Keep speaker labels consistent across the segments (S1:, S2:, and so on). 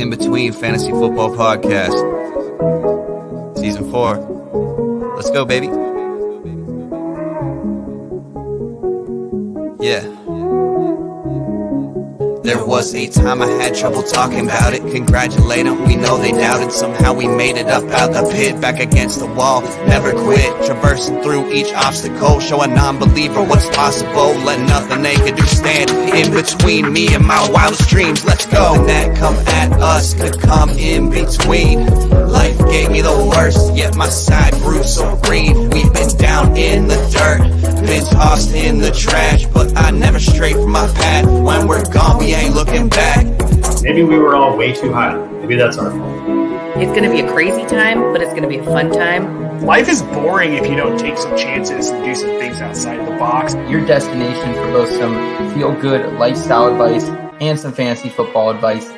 S1: In Between Fantasy Football Podcast, Season 4. Let's go, baby. Yeah. There was a time I had trouble talking about it. Congratulate them, we know they doubted. Somehow we made it up out the pit, back against the wall, never quit. Traversing through each obstacle, show a non-believer what's possible. Let nothing they could do stand in between me and my wildest dreams. Let's go. Nothing that come at us could come in between. Life gave me the worst, yet my side grew so green. We've been down in the dirt, been tossed in the trash, but I never strayed from my path. When we're gone, we ain't looking back.
S2: Maybe we were all way too high. Maybe that's our fault.
S3: It's going to be a crazy time, but it's going to be a fun time.
S4: Life is boring if you don't take some chances and do some things outside of the box.
S5: Your destination for both some feel-good lifestyle advice and some fantasy football advice.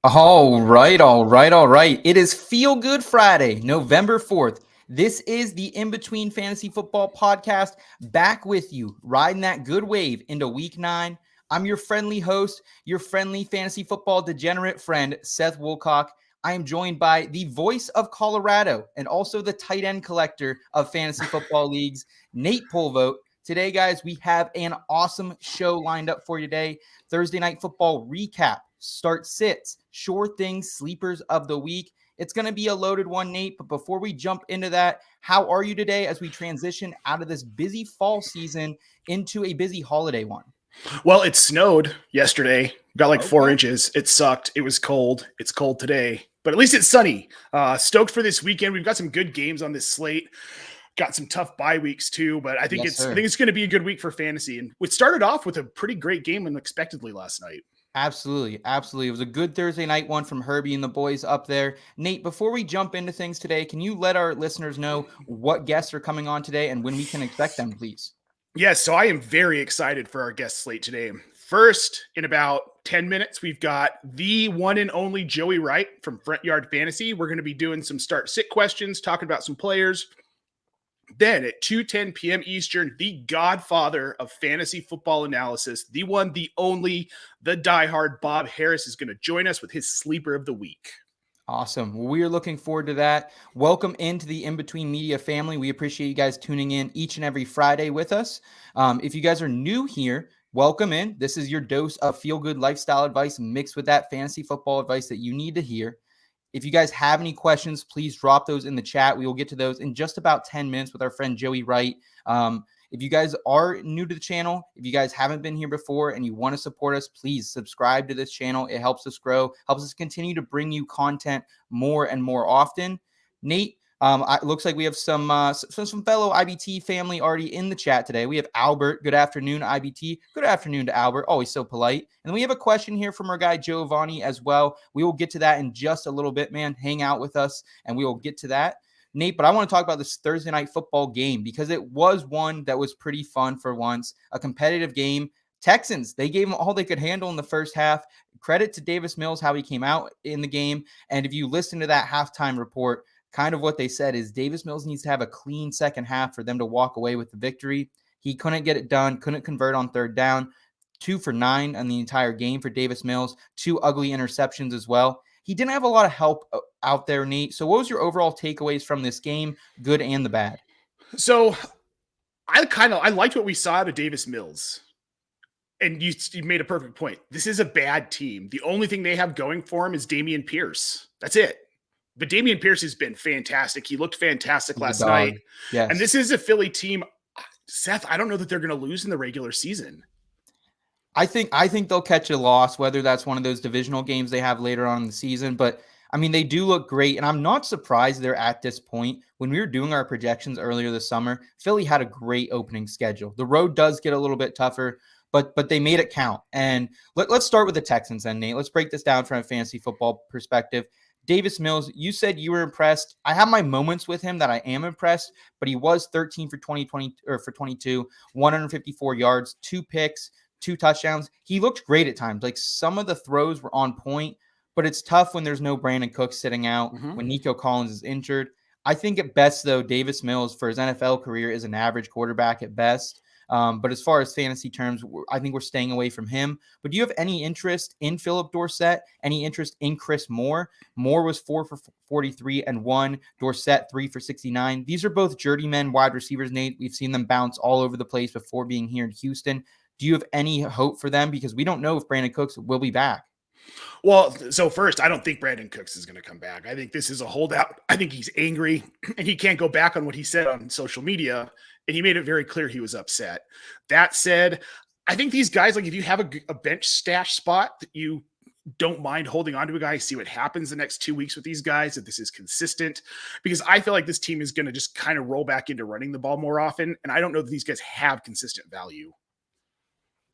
S5: All right. It is Feel Good Friday, November 4th. This is the In Between Fantasy Football Podcast, back with you, riding that good wave into Week 9. I'm your friendly host, your friendly fantasy football degenerate friend, Seth Woolcock. I am joined by the voice of Colorado and also the tight end collector of fantasy football leagues, Nate Polvote. Today, guys, we have an awesome show lined up for you today. Thursday Night Football recap, start sits, sure things, sleepers of the week. It's going to be a loaded one, Nate, but before we jump into that, how are you today as we transition out of this busy fall season into a busy holiday one?
S4: Well, it snowed yesterday. Got like 4 inches. It sucked. It was cold. It's cold today, but at least it's sunny. Stoked for this weekend. We've got some good games on this slate. Got some tough bye weeks too, but I think I think it's going to be a good week for fantasy. And we started off with a pretty great game unexpectedly last night.
S5: Absolutely. It was a good Thursday night one from Herbie and the boys up there. Nate, before we jump into things today, can you let our listeners know what guests are coming on today and when we can expect them, please?
S4: Yes, so I am very excited for our guest slate today. First, in about 10 minutes, we've got the one and only Joey Wright from Front Yard Fantasy. We're going to be doing some start-sit questions, talking about some players. Then at 2:10 p.m. Eastern, the godfather of fantasy football analysis, the one, the only, the diehard Bob Harris is going to join us with his sleeper of the week.
S5: Awesome. We're looking forward to that. Welcome into the In Between Media family. We appreciate you guys tuning in each and every Friday with us. If you guys are new here, welcome in. This is your dose of feel-good lifestyle advice mixed with that fantasy football advice that you need to hear. If you guys have any questions, please drop those in the chat. We will get to those in just about 10 minutes with our friend Joey Wright. If you guys are new to the channel, if you guys haven't been here before and you want to support us, please subscribe to this channel. It helps us grow, helps us continue to bring you content more and more often. Nate, it looks like we have some fellow IBT family already in the chat today. We have Albert. Good afternoon, IBT. Good afternoon to Albert. Always so polite. And we have a question here from our guy Giovanni as well. We will get to that in just a little bit, man. Hang out with us, and we will get to that. Nate, but I want to talk about this Thursday night football game because it was one that was pretty fun for once, a competitive game. Texans, they gave them all they could handle in the first half. Credit to Davis Mills, how he came out in the game. And if you listen to that halftime report, kind of what they said is Davis Mills needs to have a clean second half for them to walk away with the victory. He couldn't get it done, couldn't convert on third down. 2 for 9 on the entire game for Davis Mills. 2 ugly interceptions as well. He didn't have a lot of help out there, Nate. So what was your overall takeaways from this game, good and the bad?
S4: So I liked what we saw out of Davis Mills. And you made a perfect point. This is a bad team. The only thing they have going for him is Dameon Pierce. That's it. But Dameon Pierce has been fantastic. He looked fantastic last night.
S5: Yes.
S4: And this is a Philly team. Seth, I don't know that they're going to lose in the regular season.
S5: I think they'll catch a loss, whether that's one of those divisional games they have later on in the season. But, I mean, they do look great, and I'm not surprised they're at this point. When we were doing our projections earlier this summer, Philly had a great opening schedule. The road does get a little bit tougher, but they made it count. And let's start with the Texans then, Nate. Let's break this down from a fantasy football perspective. Davis Mills, you said you were impressed. I have my moments with him that I am impressed, but he was 13 for 22, 154 yards, 2 picks, 2 touchdowns. He looked great at times. Like some of the throws were on point, but it's tough when there's no Brandon Cooks sitting out, when Nico Collins is injured. I think at best, though, Davis Mills for his NFL career is an average quarterback at best. But as far as fantasy terms, I think we're staying away from him. But do you have any interest in Philip Dorsett? Any interest in Chris Moore? Moore was 4 for 43 and 1. Dorsett 3 for 69. These are both journeyman wide receivers, Nate. We've seen them bounce all over the place before being here in Houston. Do you have any hope for them? Because we don't know if Brandon Cooks will be back.
S4: Well, so first, I don't think Brandon Cooks is going to come back. I think this is a holdout. I think he's angry and he can't go back on what he said on social media. And he made it very clear he was upset. That said, I think these guys, like if you have a bench stash spot that you don't mind holding on to a guy, see what happens the next 2 weeks with these guys, if this is consistent, because I feel like this team is going to just kind of roll back into running the ball more often. And I don't know that these guys have consistent value.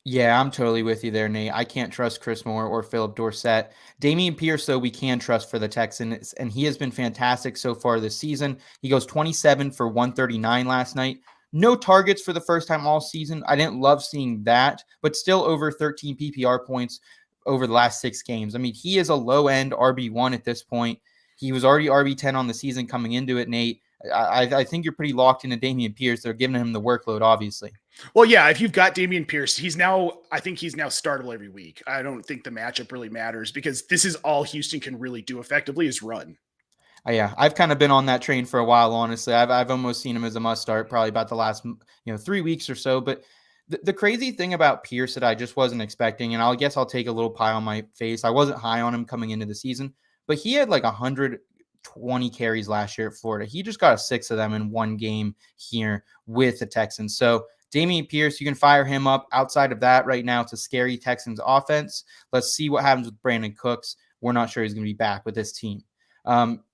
S5: Yeah, I'm totally with you there, Nate. I can't trust Chris Moore or Philip Dorsett. Dameon Pierce, though, we can trust for the Texans, and he has been fantastic so far this season. He goes 27 for 139 last night. No targets for the first time all season. I didn't love seeing that, but still over 13 PPR points over the last 6 games. I mean, he is a low-end RB1 at this point. He was already RB10 on the season coming into it, Nate. I think you're pretty locked into Dameon Pierce. They're giving him the workload, obviously.
S4: Well, yeah, if you've got Dameon Pierce, I think he's now startable every week. I don't think the matchup really matters because this is all Houston can really do effectively is run.
S5: Yeah, I've kind of been on that train for a while, honestly. I've almost seen him as a must start probably about the last 3 weeks or so. But the crazy thing about Pierce that I just wasn't expecting, and I guess I'll take a little pie on my face. I wasn't high on him coming into the season, but he had like 120 carries last year at Florida. He just got 6 of them in one game here with the Texans. So Dameon Pierce, you can fire him up. Outside of that, right now, it's a scary Texans offense. Let's see what happens with Brandon Cooks. We're not sure he's going to be back with this team.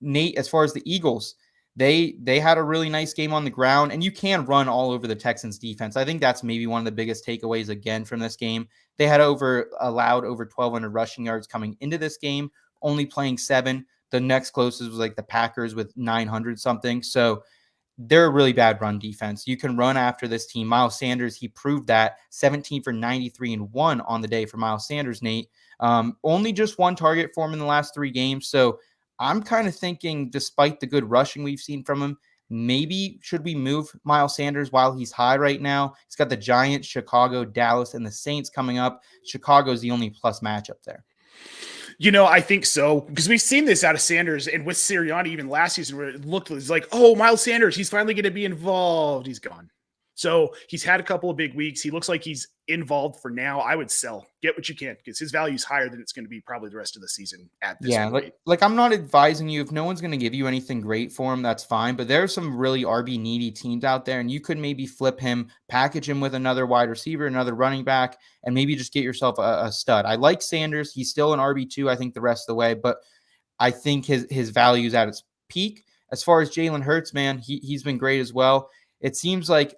S5: Nate, as far as the Eagles, they had a really nice game on the ground, and you can run all over the Texans defense. I think that's maybe one of the biggest takeaways again from this game. They had allowed over 1,200 rushing yards coming into this game, only playing 7. The next closest was like the Packers with 900 something. So they're a really bad run defense. You can run after this team. Miles Sanders, he proved that 17 for 93 and 1 on the day for Miles Sanders, Nate. Only just 1 target for him in the last 3 games. So I'm kind of thinking, despite the good rushing we've seen from him, maybe should we move Miles Sanders while he's high right now? He's got the Giants, Chicago, Dallas, and the Saints coming up. Chicago's the only plus matchup there.
S4: I think so, because we've seen this out of Sanders and with Sirianni even last season where it looked like, oh, Miles Sanders, he's finally going to be involved. He's gone. So he's had a couple of big weeks. He looks like he's involved for now. I would sell. Get what you can because his value is higher than it's going to be probably the rest of the season at this point.
S5: Like I'm not advising you. If no one's going to give you anything great for him, that's fine. But there are some really RB needy teams out there, and you could maybe flip him, package him with another wide receiver, another running back, and maybe just get yourself a stud. I like Sanders. He's still an RB2, I think, the rest of the way, but I think his value is at its peak. As far as Jalen Hurts, man, he's been great as well. It seems like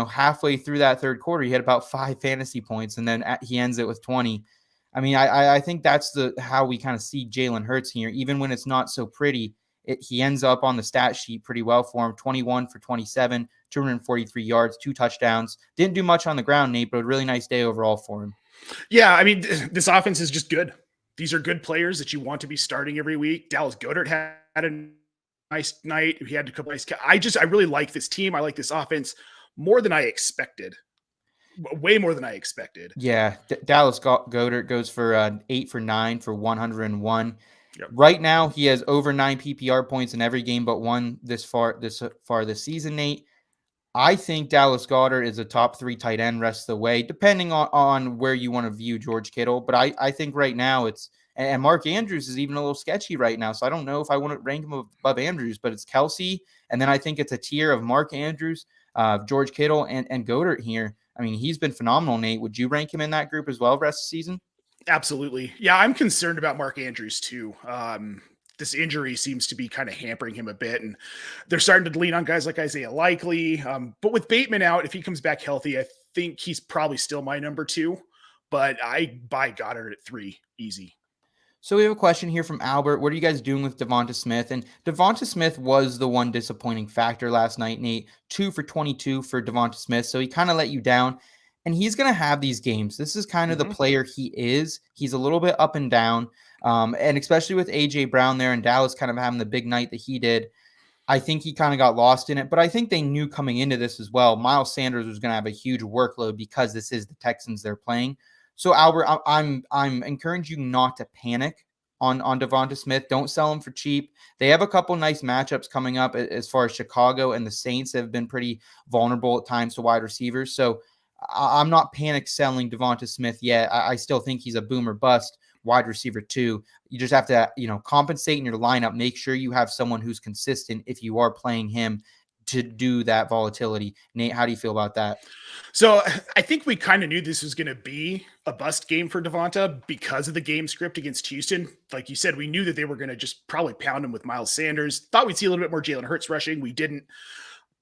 S5: halfway through that third quarter, he had about 5 fantasy points, and then he ends it with 20. I mean, I think that's how we kind of see Jalen Hurts here. Even when it's not so pretty, he ends up on the stat sheet pretty well for him. 21 for 27, 243 yards, 2 touchdowns. Didn't do much on the ground, Nate, but a really nice day overall for him.
S4: Yeah, I mean, this offense is just good. These are good players that you want to be starting every week. Dallas Goedert had a nice night. He had a couple nice. I really like this team. I like this offense more than I expected. Way more than I expected.
S5: Yeah, Dallas Goedert goes for 8 for 9 for 101.
S4: Yep.
S5: Right now, he has over 9 PPR points in every game but one this far this season, Nate. I think Dallas Goedert is a top 3 tight end rest of the way, depending on where you want to view George Kittle. But I think right now and Mark Andrews is even a little sketchy right now. So I don't know if I want to rank him above Andrews, but it's Kelsey. And then I think it's a tier of Mark Andrews, George Kittle, and Goedert here. I mean, he's been phenomenal, Nate. Would you rank him in that group as well rest of the season?
S4: Absolutely. Yeah, I'm concerned about Mark Andrews too. This injury seems to be kind of hampering him a bit, and they're starting to lean on guys like Isaiah Likely. But with Bateman out, if he comes back healthy, I think he's probably still my number 2, but I buy Goddard at 3 easy.
S5: So we have a question here from Albert. What are you guys doing with Devonta Smith? And Devonta Smith was the one disappointing factor last night, Nate. 2 for 22 for Devonta Smith. So he kind of let you down. And he's going to have these games. This is kind of the player he is. He's a little bit up and down. And especially with A.J. Brown there in Dallas kind of having the big night that he did. I think he kind of got lost in it, but I think they knew coming into this as well. Miles Sanders was going to have a huge workload because this is the Texans they're playing. So Albert, I'm encouraging you not to panic on Devonta Smith. Don't sell him for cheap. They have a couple nice matchups coming up as far as Chicago and the Saints have been pretty vulnerable at times to wide receivers. So I'm not panic selling Devonta Smith yet. I still think he's a boomer bust wide receiver too. You just have to, compensate in your lineup. Make sure you have someone who's consistent if you are playing him to do that volatility. Nate, how do you feel about that?
S4: So I think we kind of knew this was going to be a bust game for Devonta because of the game script against Houston. Like you said, we knew that they were going to just probably pound him with Miles Sanders. Thought we'd see a little bit more Jalen Hurts rushing. We didn't.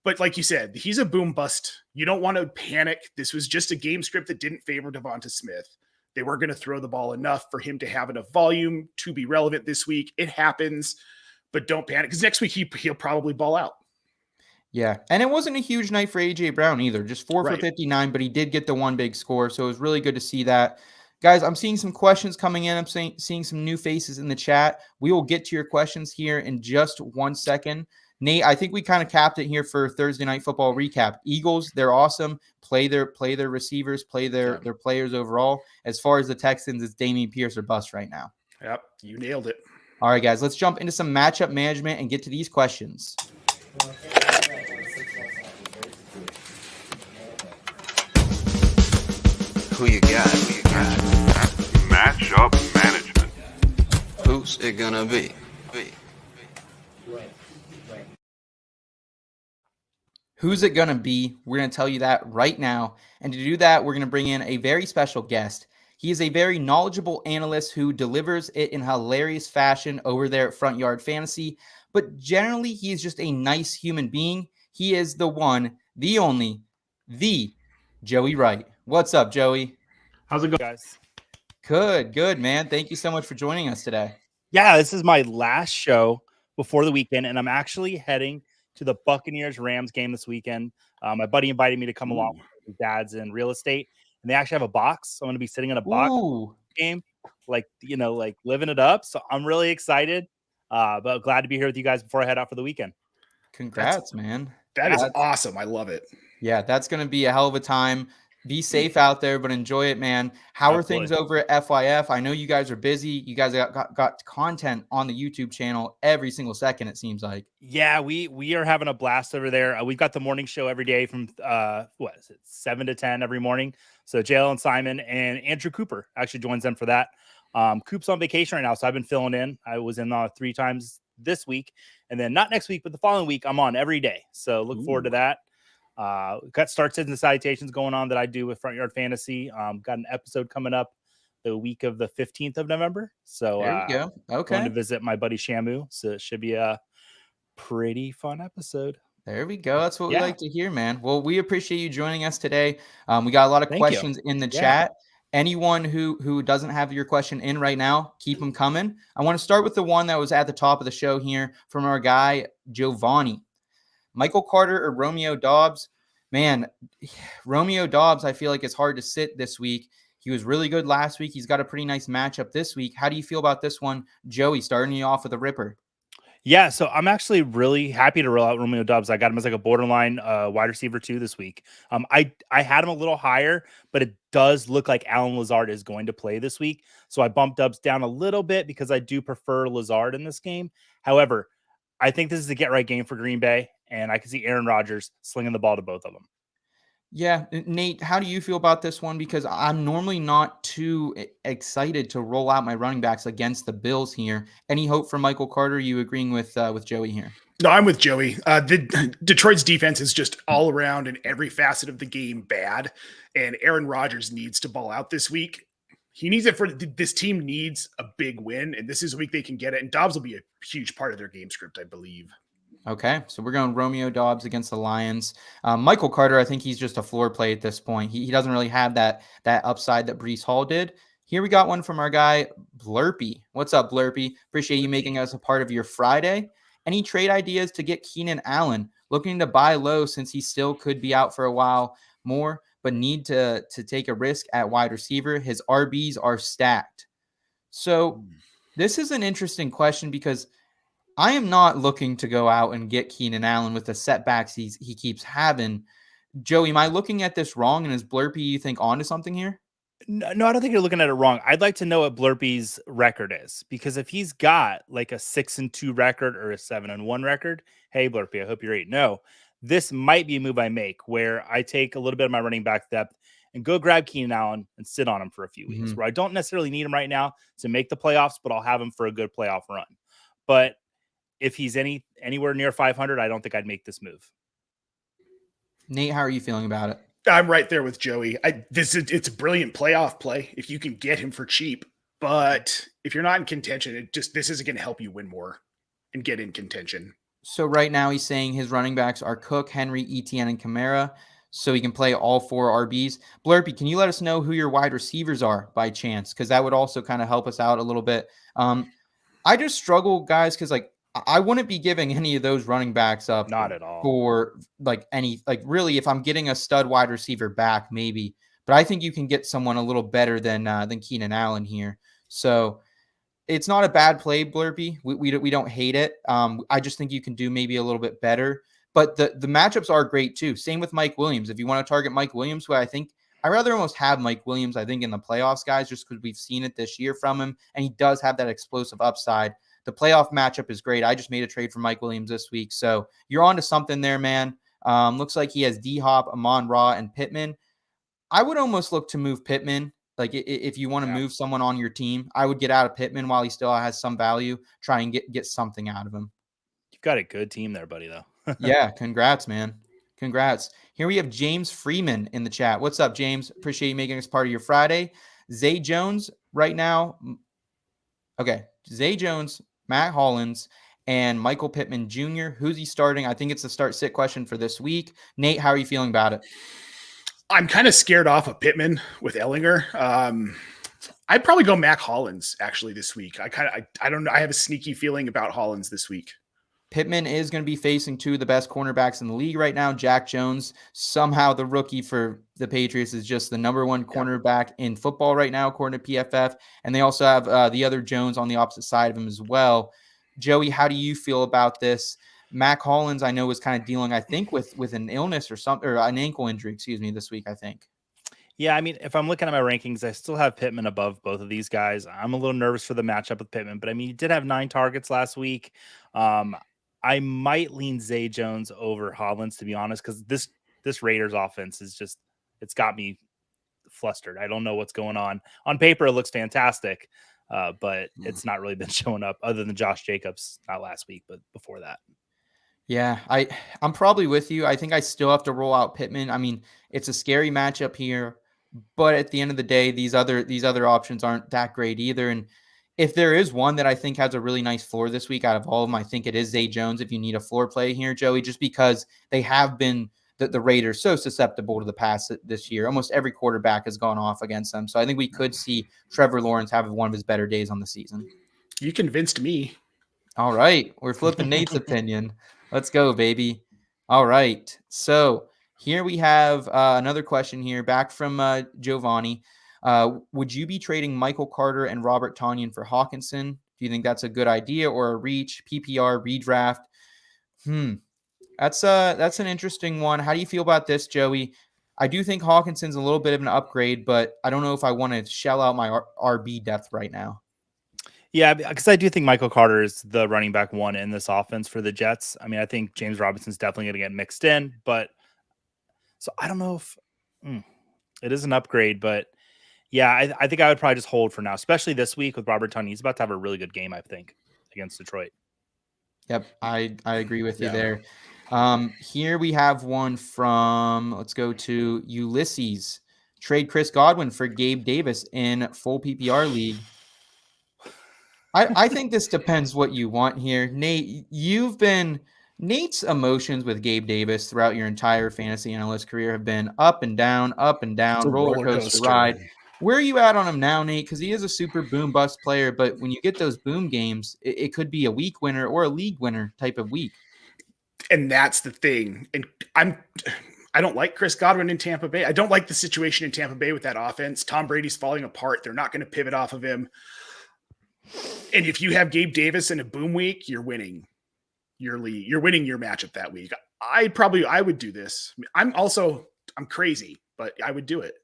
S4: But like you said, he's a boom bust. You don't want to panic. This was just a game script that didn't favor Devonta Smith. They were going to throw the ball enough for him to have enough volume to be relevant this week. It happens, but don't panic because next week he'll probably ball out.
S5: Yeah, and it wasn't a huge night for A.J. Brown either, just 4
S4: Right.
S5: for 59, but he did get the one big score, so it was really good to see that. Guys, I'm seeing some questions coming in. I'm seeing some new faces in the chat. We will get to your questions here in just 1 second. Nate, I think we kind of capped it here for Thursday Night Football recap. Eagles, they're awesome. Play their receivers, play their players overall. As far as the Texans, it's Dameon Pierce or bust right now.
S4: Yep, you nailed it.
S5: All right, guys, let's jump into some matchup management and get to these questions.
S1: Who you got?
S6: Matchup management.
S1: Who's it gonna be?
S5: Who's it going to be? We're going to tell you that right now. And to do that, we're going to bring in a very special guest. He is a very knowledgeable analyst who delivers it in hilarious fashion over there at Front Yard Fantasy. But generally, he is just a nice human being. He is the one, the only, the Joey Wright. What's up, Joey?
S7: How's it going, guys?
S5: Good, man. Thank you so much for joining us today.
S7: Yeah, this is my last show before the weekend, and I'm actually heading to the Buccaneers-Rams game this weekend. My buddy invited me to come along with his dad's in real estate, and they actually have a box. So I'm going to be sitting in a box game, like living it up. So I'm really excited, but glad to be here with you guys before I head out for the weekend.
S5: Congrats, man.
S4: That's awesome. I love it.
S5: Yeah, that's going to be a hell of a time. Be safe out there, but enjoy it, man. How are things over at FYF? I know you guys are busy. You guys got content on the YouTube channel every single second, it seems like.
S7: Yeah, we are having a blast over there. We've got the morning show every day from 7 to 10 every morning. So JL and Simon and Andrew Cooper actually joins them for that. Coop's on vacation right now, so I've been filling in. I was in 3 times this week, and then not next week, but the following week I'm on every day. So look forward to that. Got starts and salutations going on that I do with Front Yard Fantasy. Got an episode coming up the week of the 15th of November. So
S5: there you go. Okay.
S7: Going to visit my buddy Shamu. So it should be a pretty fun episode.
S5: There we go. That's what we like to hear, man. Well, we appreciate you joining us today. We got a lot of questions in the chat. Anyone who doesn't have your question in right now, keep them coming. I want to start with the one that was at the top of the show here from our guy, Giovanni. Michael Carter or Romeo Doubs? Man, Romeo Doubs, I feel like it's hard to sit this week. He was really good last week. He's got a pretty nice matchup this week. How do you feel about this one? Joey, starting you off with a ripper.
S7: Yeah, so I'm actually really happy to roll out Romeo Doubs. I got him as like a borderline wide receiver 2 this week. I had him a little higher, but it does look like Allen Lazard is going to play this week. So I bumped Doubs down a little bit because I do prefer Lazard in this game. However, I think this is a get-right game for Green Bay, and I can see Aaron Rodgers slinging the ball to both of them.
S5: Yeah, Nate, how do you feel about this one? Because I'm normally not too excited to roll out my running backs against the Bills here. Any hope for Michael Carter? You agreeing with Joey here?
S4: No, I'm with Joey. Detroit's defense is just all around in every facet of the game bad, and Aaron Rodgers needs to ball out this week. He needs it for this team needs a big win, and this is a week they can get it. And Dobbs will be a huge part of their game script, I believe.
S5: Okay, so we're going Romeo Doubs against the Lions. Michael Carter, I think he's just a floor play at this point. He doesn't really have that upside that Breece Hall did. Here we got one from our guy, Blurpy. What's up, Blurpy? Appreciate you making us a part of your Friday. Any trade ideas to get Keenan Allen? Looking to buy low since he still could be out for a while more, but need to take a risk at wide receiver. His RBs are stacked. So this is an interesting question because I am not looking to go out and get Keenan Allen with the setbacks he keeps having. Joey, am I looking at this wrong? And is Blurpee, you think, onto something here?
S7: No, I don't think you're looking at it wrong. I'd like to know what Blurpee's record is, because if he's got like a 6-2 record or a 7-1 record, hey Blurpee, I hope you're 8-0. This might be a move I make where I take a little bit of my running back depth and go grab Keenan Allen and sit on him for a few weeks, where I don't necessarily need him right now to make the playoffs, but I'll have him for a good playoff run. But if he's anywhere near 500, I don't think I'd make this move.
S5: Nate, how are you feeling about it?
S4: I'm right there with Joey. It's a brilliant playoff play if you can get him for cheap. But if you're not in contention, this isn't going to help you win more and get in contention.
S5: So right now he's saying his running backs are Cook, Henry, Etienne, and Kamara, so he can play all 4 RBs. Blurpee, can you let us know who your wide receivers are by chance? Because that would also kind of help us out a little bit. I just struggle, guys, because I wouldn't be giving any of those running backs up.
S7: Not at all.
S5: For really, if I'm getting a stud wide receiver back, maybe. But I think you can get someone a little better than Keenan Allen here. So it's not a bad play, Blurpee. We don't hate it. I just think you can do maybe a little bit better. But the matchups are great too. Same with Mike Williams. If you want to target Mike Williams, who I'd rather almost have Mike Williams, I think, in the playoffs, guys, just because we've seen it this year from him. And he does have that explosive upside. The playoff matchup is great. I just made a trade for Mike Williams this week. So you're on to something there, man. Looks like he has D-Hop, Amon-Ra, and Pittman. I would almost look to move Pittman. Like if you want to move someone on your team, I would get out of Pittman while he still has some value. Try and get something out of him.
S7: You've got a good team there, buddy, though.
S5: Yeah, congrats, man. Congrats. Here we have James Freeman in the chat. What's up, James? Appreciate you making us part of your Friday. Zay Jones right now. Okay, Zay Jones, Matt Hollins, and Michael Pittman Jr. Who's he starting? I think it's a start-sit question for this week. Nate, how are you feeling about it?
S4: I'm kind of scared off of Pittman with Ellinger. I'd probably go Mac Hollins actually this week. I don't know. I have a sneaky feeling about Hollins this week.
S5: Pittman is going to be facing 2 of the best cornerbacks in the league right now. Jack Jones, somehow the rookie for the Patriots, is just the number 1 cornerback in football right now, according to PFF. And they also have the other Jones on the opposite side of him as well. Joey, how do you feel about this? Mac Hollins, I know, was kind of dealing, I think, with an illness or something, or an ankle injury, this week, I think.
S7: Yeah, I mean, if I'm looking at my rankings, I still have Pittman above both of these guys. I'm a little nervous for the matchup with Pittman, but I mean, he did have 9 targets last week. I might lean Zay Jones over Hollins, to be honest, because this Raiders offense is just, it's got me flustered. I don't know what's going on. On paper, it looks fantastic, but it's not really been showing up other than Josh Jacobs, not last week, but before that.
S5: Yeah, I'm probably with you. I think I still have to roll out Pittman. I mean, it's a scary matchup here, but at the end of the day, these other options aren't that great either. And if there is one that I think has a really nice floor this week out of all of them, I think it is Zay Jones if you need a floor play here, Joey, just because they have been the Raiders so susceptible to the pass this year. Almost every quarterback has gone off against them. So I think we could see Trevor Lawrence have one of his better days on the season.
S4: You convinced me.
S5: All right. We're flipping Nate's opinion. Let's go, baby. All right. So here we have another question here back from Giovanni. Would you be trading Michael Carter and Robert Tonyan for Hawkinson? Do you think that's a good idea or a reach, PPR, redraft? That's an interesting one. How do you feel about this, Joey? I do think Hawkinson's a little bit of an upgrade, but I don't know if I want to shell out my RB depth right now.
S7: Yeah, because I do think Michael Carter is the running back 1 in this offense for the Jets. I mean, I think James Robinson's definitely going to get mixed in, but so I don't know if it is an upgrade, but yeah, I think I would probably just hold for now, especially this week with Robert Tonyan. He's about to have a really good game, I think, against Detroit.
S5: Yep, I agree with you there. Here we have one from, let's go to Ulysses. Trade Chris Godwin for Gabe Davis in full PPR league. I think this depends what you want here. Nate, Nate's emotions with Gabe Davis throughout your entire fantasy analyst career have been up and down, roller coaster ride. Where are you at on him now, Nate? Because he is a super boom bust player, but when you get those boom games, it could be a week winner or a league winner type of week.
S4: And that's the thing. And I don't like Chris Godwin in Tampa Bay. I don't like the situation in Tampa Bay with that offense. Tom Brady's falling apart. They're not going to pivot off of him. And if you have Gabe Davis in a boom week, you're winning your league. You're winning your matchup that week. I would do this. I'm crazy, but I would do it.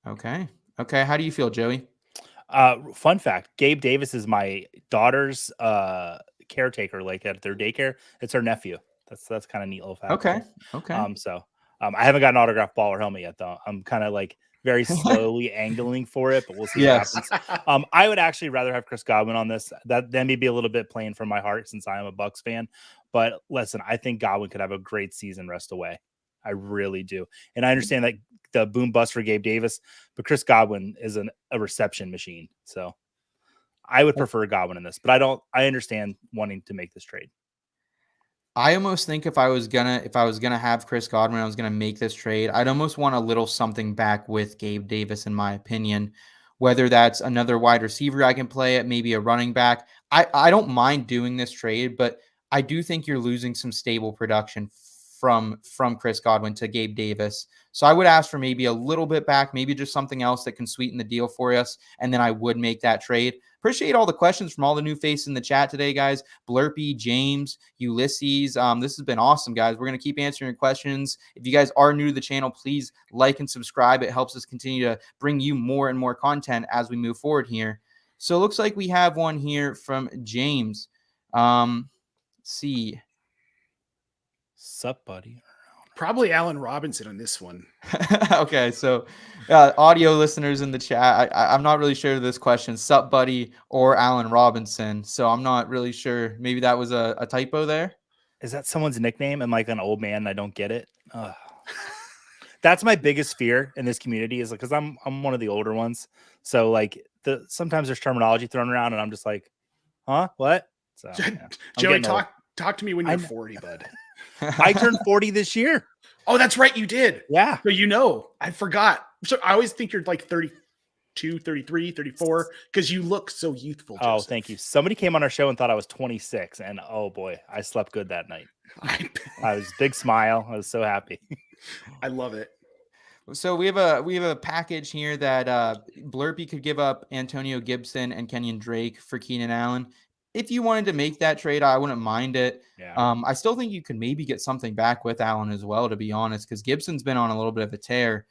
S5: Okay. Okay. How do you feel, Joey?
S7: Fun fact: Gabe Davis is my daughter's caretaker, like at their daycare. It's her nephew. That's kind of neat little fact.
S5: Okay. Okay.
S7: I haven't got an autographed ball or helmet yet, though. I'm kind of like very slowly angling for it, but we'll see what happens. I would actually rather have Chris Godwin on this. That may be a little bit playing from my heart since I am a Bucs fan. But listen, I think Godwin could have a great season rest away. I really do. And I understand that the boom bust for Gabe Davis, but Chris Godwin is a reception machine. So I would prefer Godwin in this, but I understand wanting to make this trade.
S5: I almost think if I was gonna have Chris Godwin, I was gonna make this trade. I'd almost want a little something back with Gabe Davis, in my opinion. Whether that's another wide receiver I can play at, maybe a running back. I don't mind doing this trade, but I do think you're losing some stable production from Chris Godwin to Gabe Davis. So I would ask for maybe a little bit back, maybe just something else that can sweeten the deal for us, and then I would make that trade. Appreciate all the questions from all the new faces in the chat today, guys. Blurpy, James, Ulysses. This has been awesome, guys. We're going to keep answering your questions. If you guys are new to the channel, please like and subscribe. It helps us continue to bring you more and more content as we move forward here. So it looks like we have one here from James. Let's see.
S7: Sup, buddy?
S4: Probably Allen Robinson on this one.
S5: Okay, so audio listeners in the chat, I'm not really sure of this question. Sup, buddy, or Allen Robinson. So I'm not really sure. Maybe that was a typo there.
S7: Is that someone's nickname? I'm like an old man. I don't get it. That's my biggest fear in this community is like, because I'm one of the older ones. So like sometimes there's terminology thrown around and I'm just like, huh? What? So yeah,
S4: Joey, talk to me when you're 40, bud.
S7: I turned 40 this year.
S4: Oh, that's right. You did.
S7: Yeah.
S4: So I forgot. So I always think you're like 32, 33, 34 because you look so youthful. Joseph.
S7: Oh, thank you. Somebody came on our show and thought I was 26 and oh boy, I slept good that night. I was big smile. I was so happy.
S4: I love it.
S5: So we have a package here that Blurpy could give up Antonio Gibson and Kenyon Drake for Keenan Allen. If you wanted to make that trade, I wouldn't mind it.
S7: Yeah.
S5: I still think you could maybe get something back with Allen as well, to be honest, because Gibson's been on a little bit of a tear.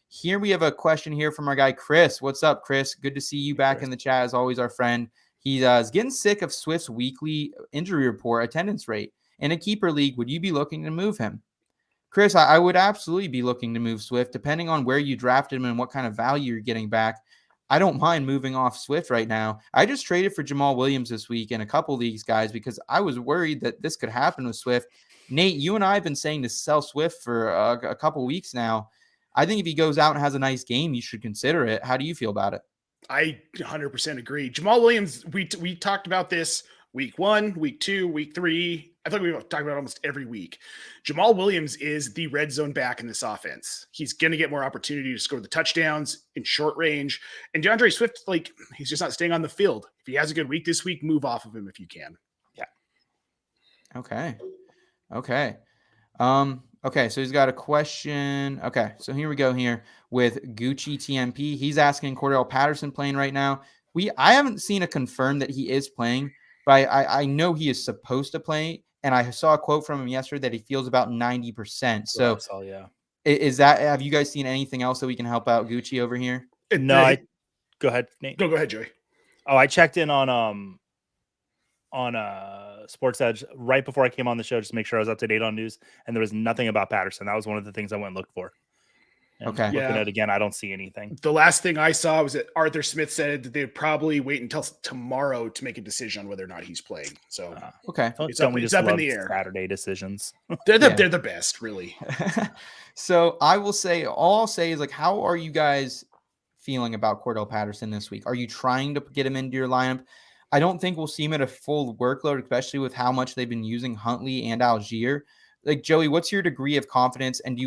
S5: Here we have a question here from our guy, Chris. What's up, Chris? Good to see you back in the chat, as always, our friend. He's getting sick of Swift's weekly injury report attendance rate. In a keeper league, would you be looking to move him? Chris, I would absolutely be looking to move Swift, depending on where you drafted him and what kind of value you're getting back. I don't mind moving off Swift right now. I just traded for Jamal Williams this week in a couple leagues, guys, because I was worried that this could happen with Swift. Nate, you and I have been saying to sell Swift for a couple weeks now. I think if he goes out and has a nice game, you should consider it. How do you feel about it?
S4: I 100% agree. Jamal Williams, we talked about this week 1, week 2, week 3. I think we talked about it almost every week. Jamal Williams is the red zone back in this offense. He's going to get more opportunity to score the touchdowns in short range. And DeAndre Swift, like, he's just not staying on the field. If he has a good week this week, move off of him if you can.
S7: Yeah.
S5: Okay. Okay, so he's got a question. Okay, so here we go here with Gucci TMP. He's asking Cordell Patterson playing right now. I haven't seen a confirm that he is playing, but I know he is supposed to play. And I saw a quote from him yesterday that he feels about 90%. So
S7: yeah.
S5: Is that, have you guys seen anything else that we can help out Gucci over here?
S7: No, go ahead, Nate.
S4: Go ahead, Joey.
S7: Oh, I checked in on Sports Edge right before I came on the show just to make sure I was up to date on news, and there was nothing about Patterson. That was one of the things I went and looked for. And
S5: okay.
S7: Looking at it again, I don't see anything.
S4: The last thing I saw was that Arthur Smith said that they'd probably wait until tomorrow to make a decision on whether or not he's playing. So
S5: okay,
S4: it's up in the air.
S7: Saturday decisions.
S4: They're the best, really.
S5: So I will say, all I'll say is, like, how are you guys feeling about Cordell Patterson this week? Are you trying to get him into your lineup? I don't think we'll see him at a full workload, especially with how much they've been using Huntley and Algier. Like, Joey, what's your degree of confidence? And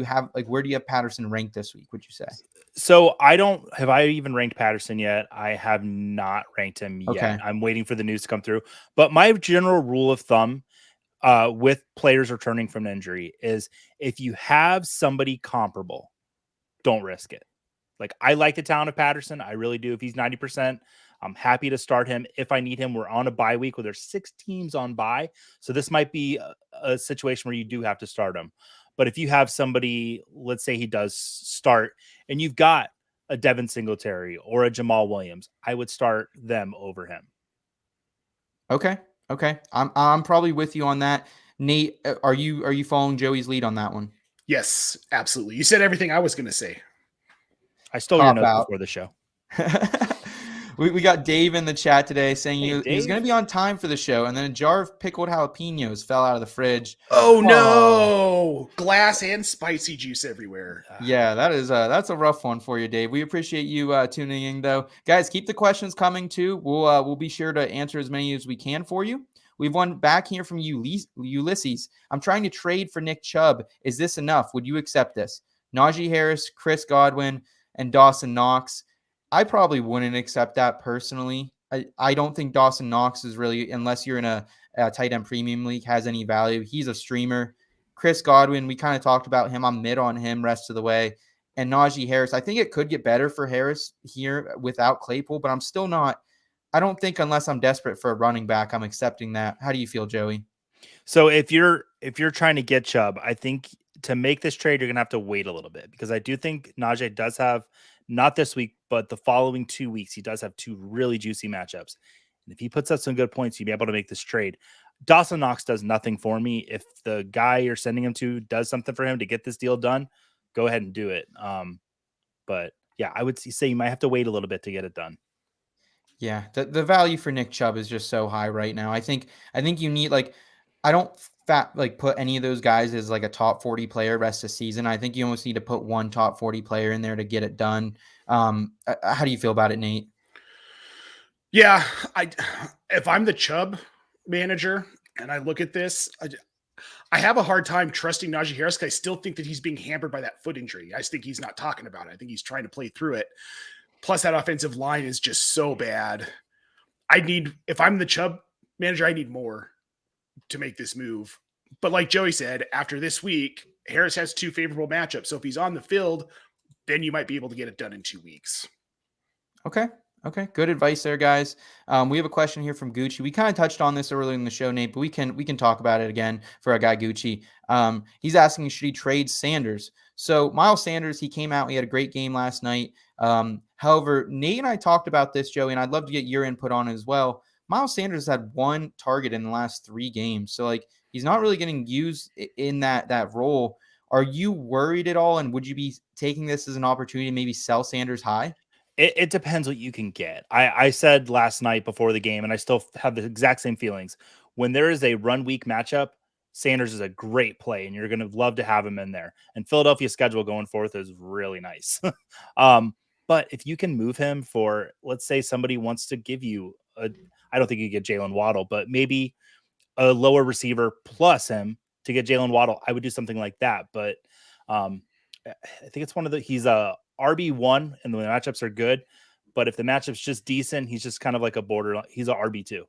S5: where do you have Patterson ranked this week, would you say?
S7: So have I even ranked Patterson yet? I have not ranked him yet. I'm waiting for the news to come through. But my general rule of thumb with players returning from an injury is if you have somebody comparable, don't risk it. Like, I like the talent of Patterson. I really do. If he's 90%, I'm happy to start him if I need him. We're on a bye week where there's 6 teams on bye. So this might be a situation where you do have to start him. But if you have somebody, let's say he does start and you've got a Devin Singletary or a Jamal Williams, I would start them over him.
S5: Okay. I'm probably with you on that. Nate, are you following Joey's lead on that one?
S4: Yes, absolutely. You said everything I was going to say.
S7: I stole your notes before the show.
S5: we got Dave in the chat today saying he was going to be on time for the show, and then a jar of pickled jalapenos fell out of the fridge.
S4: Oh no! Glass and spicy juice everywhere.
S5: Yeah, that's a rough one for you, Dave. We appreciate you tuning in, though. Guys, keep the questions coming too. We'll be sure to answer as many as we can for you. We've one back here from Ulysses. I'm trying to trade for Nick Chubb. Is this enough? Would you accept this? Najee Harris, Chris Godwin, and Dawson Knox. I probably wouldn't accept that personally. I don't think Dawson Knox is really, unless you're in a tight end premium league, has any value. He's a streamer. Chris Godwin, we kind of talked about him. I'm mid on him rest of the way. And Najee Harris, I think it could get better for Harris here without Claypool, but I'm still not. I don't think unless I'm desperate for a running back, I'm accepting that. How do you feel, Joey?
S7: So if you're trying to get Chubb, I think to make this trade, you're going to have to wait a little bit because I do think Najee does have, not this week, but the following 2 weeks, he does have 2 really juicy matchups. And if he puts up some good points, you'll be able to make this trade. Dawson Knox does nothing for me. If the guy you're sending him to does something for him to get this deal done, go ahead and do it. But yeah, I would say you might have to wait a little bit to get it done.
S5: Yeah, the value for Nick Chubb is just so high right now. I think you need, like, I don't put any of those guys as like a top 40 player rest of season. I think you almost need to put one top 40 player in there to get it done. How do you feel about it, Nate?
S4: Yeah, if I'm the Chubb manager and I look at this, I have a hard time trusting Najee Harris because I still think that he's being hampered by that foot injury. I just think he's not talking about it. I think he's trying to play through it. Plus, that offensive line is just so bad. If I'm the Chubb manager, I need more to make this move. But like Joey said, after this week, Harris has 2 favorable matchups. So if he's on the field, then you might be able to get it done in 2 weeks.
S5: Okay. Good advice there, guys. We have a question here from Gucci. We kind of touched on this earlier in the show, Nate, but we can talk about it again for our guy Gucci. He's asking, should he trade Sanders? So Miles Sanders, he came out. He had a great game last night. However, Nate and I talked about this, Joey, and I'd love to get your input on it as well. Miles Sanders had 1 target in the last 3 games. So, like, he's not really getting used in that role. Are you worried at all? And would you be taking this as an opportunity to maybe sell Sanders high?
S7: It depends what you can get. I said last night before the game, and I still have the exact same feelings. When there is a run week matchup, Sanders is a great play, and you're going to love to have him in there. And Philadelphia's schedule going forth is really nice. But if you can move him for, let's say somebody wants to give you I don't think you get Jalen Waddle, but maybe a lower receiver plus him to get Jalen Waddle, I would do something like that. But I think it's he's a RB1 and the matchups are good. But if the matchup's just decent, he's just kind of like a borderline. He's a RB2.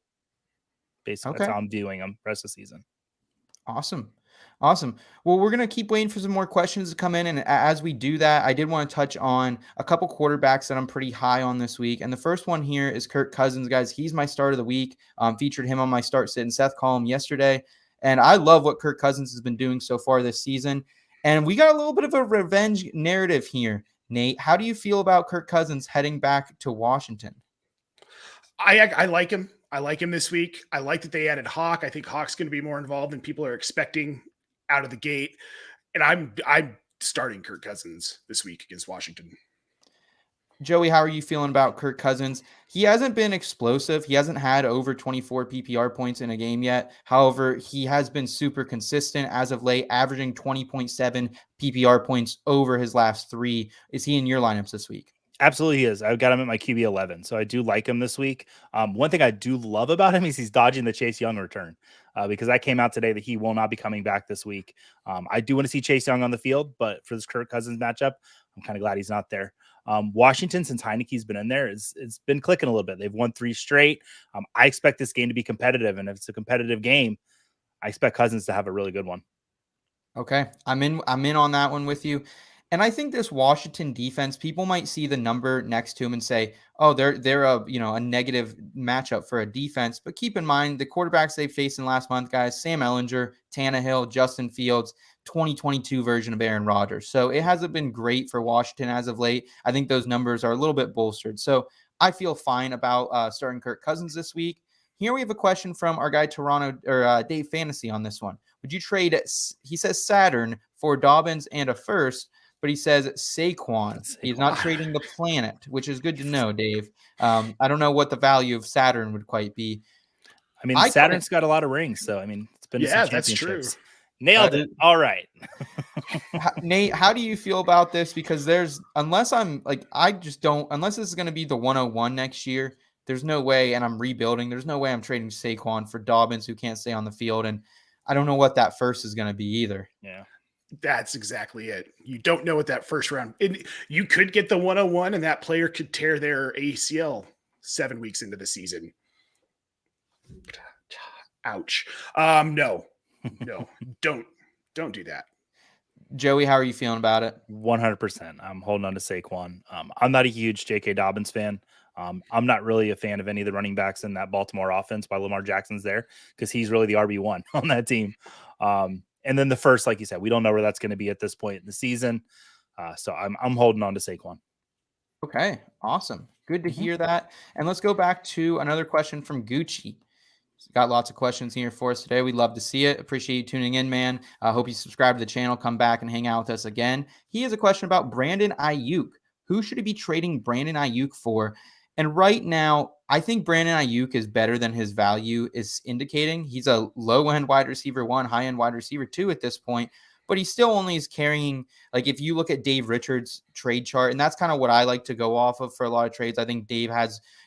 S7: Basically, That's how I'm viewing him rest of the season.
S5: Awesome. Well, we're going to keep waiting for some more questions to come in. And as we do that, I did want to touch on a couple quarterbacks that I'm pretty high on this week. And the first one here is Kirk Cousins, guys. He's my start of the week. Featured him on my start sit and Seth column yesterday. And I love what Kirk Cousins has been doing so far this season. And we got a little bit of a revenge narrative here. Nate, how do you feel about Kirk Cousins heading back to Washington?
S4: I like him. I like him this week. I like that they added Hawk. I think Hawk's going to be more involved than people are expecting out of the gate. And I'm starting Kirk Cousins this week against Washington.
S5: Joey, how are you feeling about Kirk Cousins? He hasn't been explosive. He hasn't had over 24 PPR points in a game yet. However, he has been super consistent as of late, averaging 20.7 PPR points over his last 3. Is he in your lineups this week?
S7: Absolutely he is. I've got him at my QB 11, so I do like him this week. One thing I do love about him is he's dodging the Chase Young return because I came out today that he will not be coming back this week. I do want to see Chase Young on the field, but for this Kirk Cousins matchup, I'm kind of glad he's not there. Washington, since Heineke's been in there, it's been clicking a little bit. They've won 3 straight. I expect this game to be competitive, and if it's a competitive game, I expect Cousins to have a really good one.
S5: Okay, I'm in on that one with you. And I think this Washington defense, people might see the number next to him and say, "Oh, they're a negative matchup for a defense." But keep in mind the quarterbacks they faced in last month, guys: Sam Ehlinger, Tannehill, Justin Fields, 2022 version of Aaron Rodgers. So it hasn't been great for Washington as of late. I think those numbers are a little bit bolstered. So I feel fine about starting Kirk Cousins this week. Here we have a question from our guy Dave Fantasy on this one. Would you trade? He says Saturn for Dobbins and a first. But he says Saquon. He's not trading the planet, which is good to know, Dave. I don't know what the value of Saturn would quite be.
S7: I mean, Saturn's got a lot of rings, so I mean, it's been some
S4: that's true.
S7: Nailed it. All right.
S5: Nate, how do you feel about this? Because unless this is going to be the 101 next year, there's no way, and I'm rebuilding, there's no way I'm trading Saquon for Dobbins, who can't stay on the field. And I don't know what that first is going to be either.
S7: Yeah.
S4: That's exactly it. You don't know what that first round. You could get the 101, and that player could tear their ACL 7 weeks into the season. Ouch. No, don't do that.
S5: Joey, how are you feeling about it?
S7: 100%. I'm holding on to Saquon. I'm not a huge J.K. Dobbins fan. I'm not really a fan of any of the running backs in that Baltimore offense while Lamar Jackson's there, because he's really the RB1 on that team. And then the first, like you said, we don't know where that's going to be at this point in the season. So I'm holding on to Saquon.
S5: Okay, awesome. Good to hear that. And let's go back to another question from Gucci. He's got lots of questions here for us today. We'd love to see it. Appreciate you tuning in, man. I hope you subscribe to the channel. Come back and hang out with us again. He has a question about Brandon Ayuk. Who should he be trading Brandon Ayuk for? And right now, I think Brandon Ayuk is better than his value is indicating. He's a low-end wide receiver 1, high-end wide receiver 2 at this point, but he still only is carrying, like if you look at Dave Richards' trade chart, and that's kind of what I like to go off of for a lot of trades. I think Dave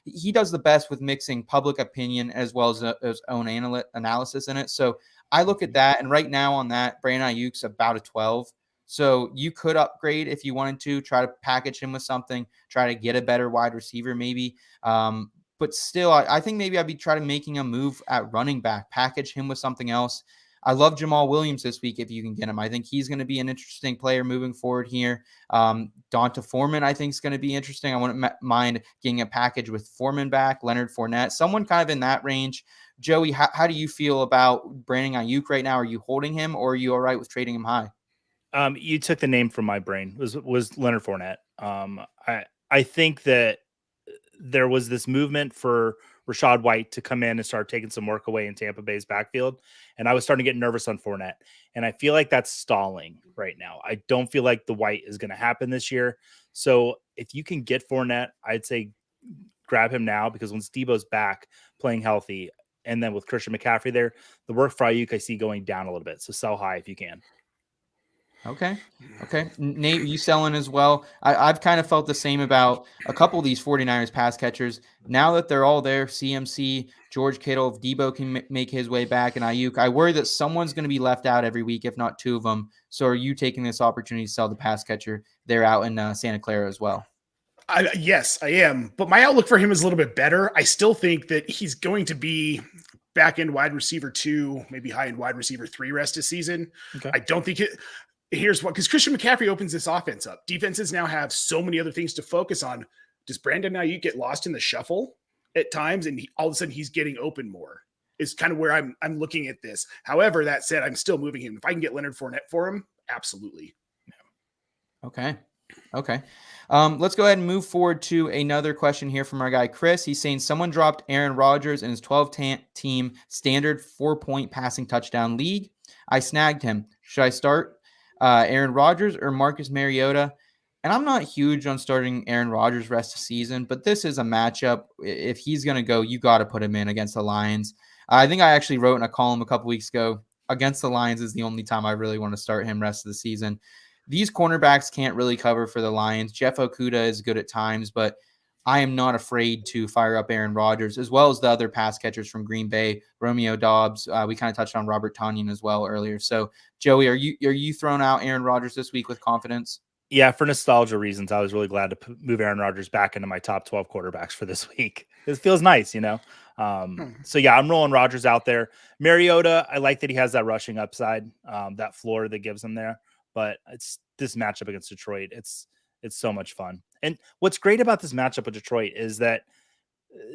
S5: he does the best with mixing public opinion as well as his own analysis in it. So I look at that, and right now on that, Brandon Ayuk's about a 12. So you could upgrade if you wanted to, try to package him with something, try to get a better wide receiver maybe. But still, I think maybe I'd be trying to making a move at running back, package him with something else. I love Jamal Williams this week if you can get him. I think he's going to be an interesting player moving forward here. Donta Foreman, I think, is going to be interesting. I wouldn't mind getting a package with Foreman back, Leonard Fournette, someone kind of in that range. Joey, how do you feel about Brandon Ayuk right now? Are you holding him, or are you all right with trading him high?
S7: You took the name from my brain. Was Leonard Fournette. I think that there was this movement for Rachaad White to come in and start taking some work away in Tampa Bay's backfield, and I was starting to get nervous on Fournette, and I feel like that's stalling right now. I don't feel like the White is going to happen this year. So if you can get Fournette, I'd say grab him now, because once Debo's back playing healthy, and then with Christian McCaffrey there, the work for Ayuk I see going down a little bit. So sell high if you can.
S5: Okay. Nate, are you selling as well? I've kind of felt the same about a couple of these 49ers pass catchers. Now that they're all there, CMC, George Kittle, if Debo can make his way back, and Ayuk, I worry that someone's going to be left out every week, if not two of them. So are you taking this opportunity to sell the pass catcher there out in Santa Clara as well?
S4: Yes, I am. But my outlook for him is a little bit better. I still think that he's going to be back-end wide receiver 2, maybe high-end wide receiver 3 rest of season. Okay. I don't think it – here's what – because Christian McCaffrey opens this offense up. Defenses now have so many other things to focus on. Does Brandon Ayuk get lost in the shuffle at times, and all of a sudden he's getting open more? Is kind of where I'm looking at this. However, that said, I'm still moving him. If I can get Leonard Fournette for him, absolutely.
S5: Okay. Let's go ahead and move forward to another question here from our guy Chris. He's saying someone dropped Aaron Rodgers in his 12-team standard 4-point passing touchdown league. I snagged him. Should I start Aaron Rodgers or Marcus Mariota? And I'm not huge on starting Aaron Rodgers rest of season, but this is a matchup. If he's going to go, you got to put him in against the Lions. I think I actually wrote in a column a couple weeks ago, against the Lions is the only time I really want to start him rest of the season. These cornerbacks can't really cover for the Lions. Jeff Okudah is good at times, but I am not afraid to fire up Aaron Rodgers, as well as the other pass catchers from Green Bay, Romeo Doubs. We kind of touched on Robert Tonyan as well earlier. So, Joey, are you throwing out Aaron Rodgers this week with confidence?
S7: Yeah, for nostalgia reasons, I was really glad to move Aaron Rodgers back into my top 12 quarterbacks for this week. It feels nice, you know? So, yeah, I'm rolling Rodgers out there. Mariota, I like that he has that rushing upside, that floor that gives him there. but it's this matchup against Detroit. It's so much fun. And what's great about this matchup with Detroit is that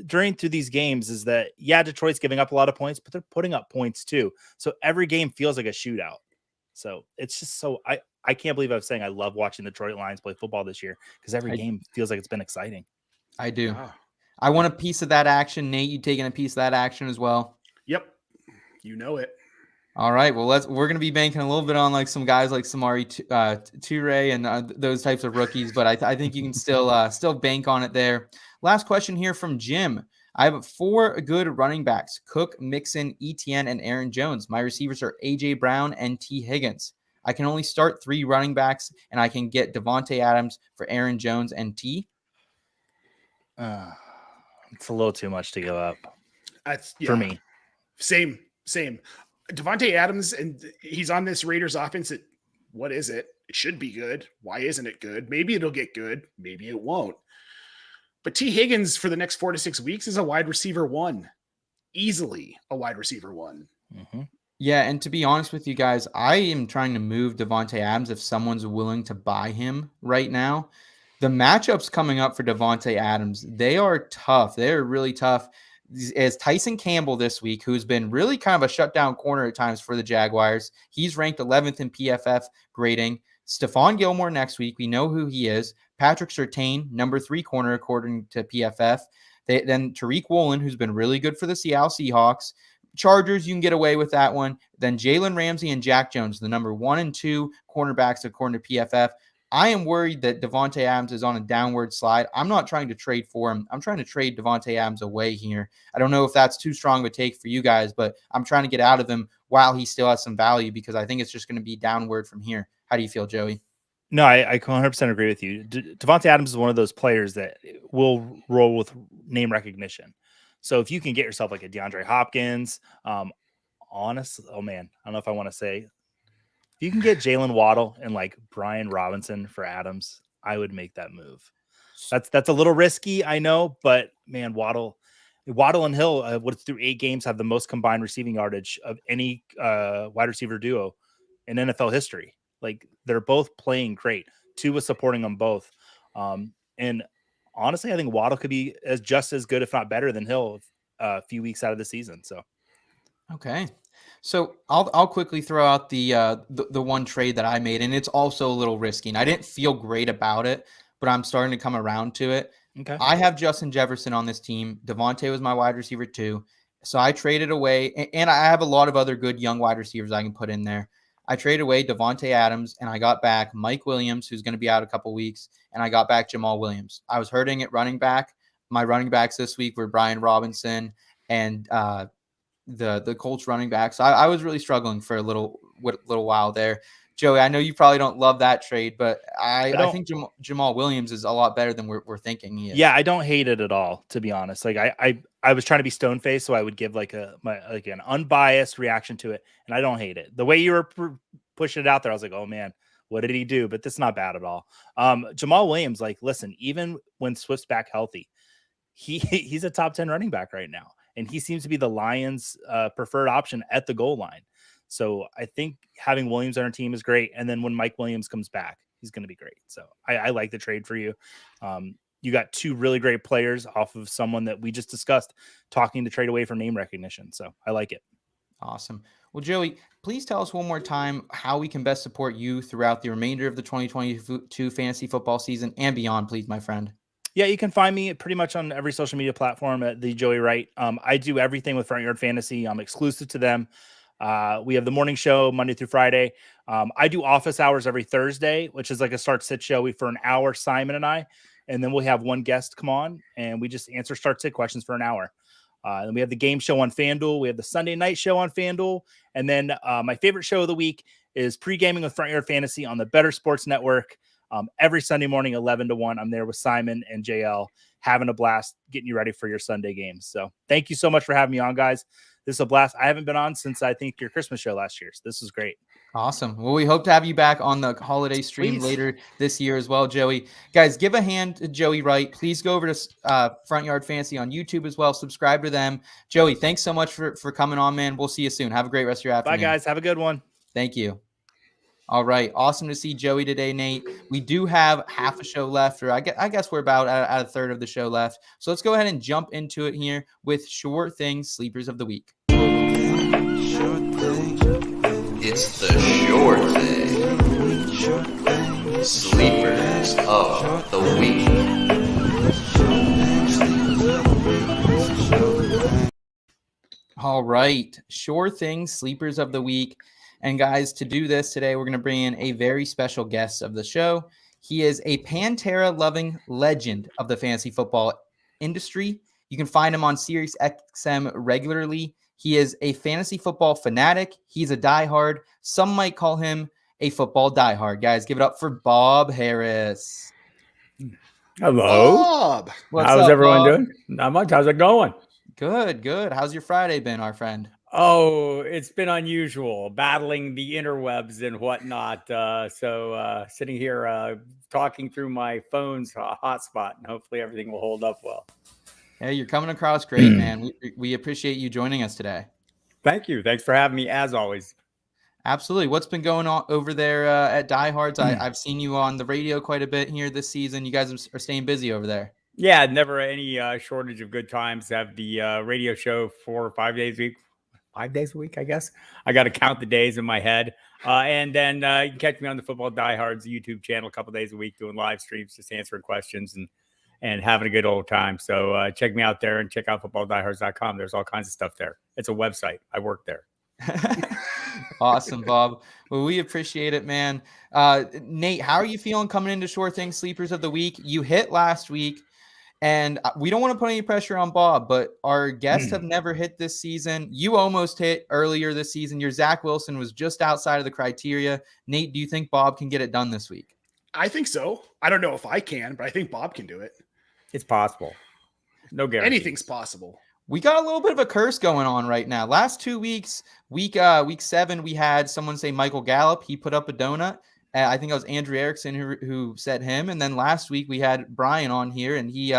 S7: through these games is that, yeah, Detroit's giving up a lot of points, but they're putting up points too. So every game feels like a shootout. So it's just I can't believe I'm saying I love watching the Detroit Lions play football this year because every game feels like it's been exciting.
S5: I do. Wow. I want a piece of that action. Nate, you taking a piece of that action as well?
S4: Yep. You know it.
S5: All right. Well, we're going to be banking a little bit on like some guys like Samari Toure and those types of rookies, but I think you can still bank on it there. Last question here from Jim. I have 4 good running backs: Cook, Mixon, Etienne, and Aaron Jones. My receivers are A.J. Brown and T. Higgins. I can only start 3 running backs, and I can get Davante Adams for Aaron Jones and T.
S7: It's a little too much to give up for me.
S4: Same. Davante Adams, and he's on this Raiders offense. What is it? It should be good. Why isn't it good? Maybe it'll get good. Maybe it won't. But T. Higgins for the next 4 to 6 weeks is a wide receiver 1. Easily a wide receiver 1.
S5: Mm-hmm. Yeah, and to be honest with you guys, I am trying to move Davante Adams if someone's willing to buy him right now. The matchups coming up for Davante Adams, they are tough. They're really tough. As Tyson Campbell this week, who's been really kind of a shutdown corner at times for the Jaguars. He's ranked 11th in PFF grading. Stephon Gilmore next week. We know who he is. Patrick Surtain, number 3 corner according to PFF. Then Tariq Woolen, who's been really good for the Seattle Seahawks. Chargers, you can get away with that one. Then Jalen Ramsey and Jack Jones, the number 1 and 2 cornerbacks according to PFF. I am worried that Davante Adams is on a downward slide. I'm not trying to trade for him. I'm trying to trade Davante Adams away here. I don't know if that's too strong of a take for you guys, but I'm trying to get out of him while he still has some value because I think it's just going to be downward from here. How do you feel, Joey?
S7: No, I 100% agree with you. Davante Adams is one of those players that will roll with name recognition. So if you can get yourself like a DeAndre Hopkins, honest, oh man, I don't know if I want to say, if you can get Jalen Waddle and like Brian Robinson for Adams, I would make that move. That's a little risky, I know, but man, Waddle and Hill, through 8 games, have the most combined receiving yardage of any wide receiver duo in NFL history. Like they're both playing great. Tua supporting them both, and honestly, I think Waddle could be just as good, if not better, than Hill a few weeks out of the season. So,
S5: okay. So I'll quickly throw out the one trade that I made, and it's also a little risky. And I didn't feel great about it, but I'm starting to come around to it.
S7: Okay.
S5: I have Justin Jefferson on this team. Davante was my wide receiver 2. So I traded away, and I have a lot of other good young wide receivers I can put in there. I traded away Davante Adams, and I got back Mike Williams, who's going to be out a couple weeks, and I got back Jamal Williams. I was hurting at running back. My running backs this week were Brian Robinson and the Colts running backs. So I was really struggling for a little while there. Joey, I know you probably don't love that trade, but I think Jamal Williams is a lot better than we're thinking he is.
S7: Yeah, I don't hate it at all, to be honest. Like I was trying to be stone faced, so I would give like an unbiased reaction to it, and I don't hate it. The way you were pushing it out there, I was like, oh man, what did he do? But that's not bad at all. Jamal Williams, like, listen, even when Swift's back healthy, he's a top 10 running back right now, and he seems to be the Lions' preferred option at the goal line. So I think having Williams on our team is great. And then when Mike Williams comes back, he's going to be great. So I like the trade for you. You got 2 really great players off of someone that we just discussed talking to trade away for name recognition. So I like it.
S5: Awesome. Well, Joey, please tell us one more time how we can best support you throughout the remainder of the 2022 fantasy football season and beyond, please, my friend.
S7: Yeah, you can find me pretty much on every social media platform at the Joey Wright. I do everything with Front Yard Fantasy. I'm exclusive to them. We have the morning show Monday through Friday. I do office hours every Thursday, which is like a start sit show for an hour, Simon and I, and then we'll have one guest come on and we just answer start sit questions for an hour. Then we have the game show on FanDuel. We have the Sunday night show on FanDuel. And then my favorite show of the week is Pre-Gaming with Front Yard Fantasy on the Better Sports Network. Every Sunday morning, 11 to 1. I'm there with Simon and JL, having a blast, getting you ready for your Sunday games. So thank you so much for having me on, guys. This is a blast. I haven't been on since I think your Christmas show last year. So this is great.
S5: Awesome. Well, we hope to have you back on the holiday stream later this year as well, Joey. Guys, give a hand to Joey Wright. Please go over to Front Yard Fantasy on YouTube as well. Subscribe to them. Joey, thanks so much for coming on, man. We'll see you soon. Have a great rest of your afternoon.
S7: Bye, guys. Have a good one.
S5: Thank you. All right. Awesome to see Joey today, Nate. We do have half a show left, or I guess we're about at a third of the show left. So let's go ahead and jump into it here with Sure Things Sleepers of the Week.
S1: It's the Sure Thing. Sleepers of the Week.
S5: All right. Sure Things Sleepers of the Week. And guys, to do this today, we're going to bring in a very special guest of the show. He is a Pantera-loving legend of the fantasy football industry. You can find him on Sirius XM regularly. He is a fantasy football fanatic. He's a diehard. Some might call him a football diehard. Guys, give it up for Bob Harris.
S6: Hello.
S4: Bob.
S5: What's
S6: How's
S5: up,
S6: everyone
S5: Bob?
S6: doing? Not much. How's it going?
S5: Good, good. How's your Friday been, our friend?
S6: Oh, it's been unusual, battling the interwebs and whatnot. So sitting here talking through my phone's hotspot, and hopefully everything will hold up well.
S5: Hey, you're coming across great, man. We appreciate you joining us today.
S6: Thank you. Thanks for having me, as always.
S5: Absolutely. What's been going on over there at Diehards? I've seen you on the radio quite a bit here this season. You guys are staying busy over there.
S6: Yeah, never any shortage of good times. Have the radio show 4 or 5 days a week. 5 days a week, I guess. I got to count the days in my head. And then you can catch me on the Football Diehards YouTube channel a couple days a week doing live streams, just answering questions and having a good old time. So check me out there and check out footballdiehards.com. There's all kinds of stuff there. It's a website. I work there.
S5: Awesome, Bob. Well, we appreciate it, man. Nate, how are you feeling coming into Sure Things Sleepers of the Week? You hit last week. And we don't want to put any pressure on Bob, but our guests have never hit this season. You almost hit earlier this season. Your Zach Wilson was just outside of the criteria. Nate, do you think Bob can get it done this week?
S4: I think so. I don't know if I can, but I think Bob can do it.
S6: It's possible. No guarantee.
S4: Anything's possible.
S5: We got a little bit of a curse going on right now. Last 2 weeks, week 7, we had someone say Michael Gallup. He put up a donut. I think it was Andrew Erickson who said him. And then last week we had Brian on here, and he